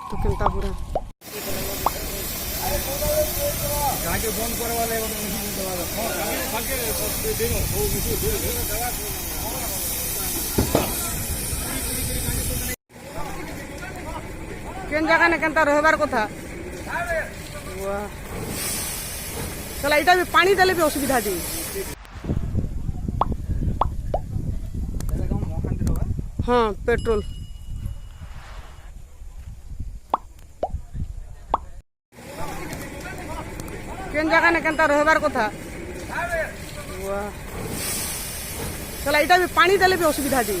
तो केनता पूरा गाड़ी बंद करे वाले केन जगह ने केनता रहबार कथा चला इटा भी पानी देले भी असुविधा दी हाँ पेट्रोल केन जगह ने केनता रहबार कथा चला इटा भी पानी देले भी असुविधा दी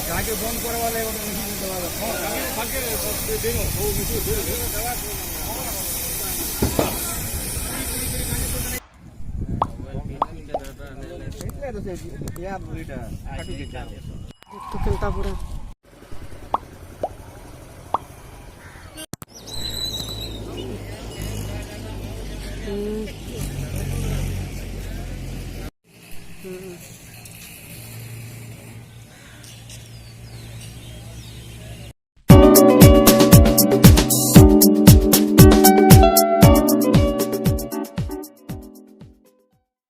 गाड़ी बंद करे वाले तो केनता पूरा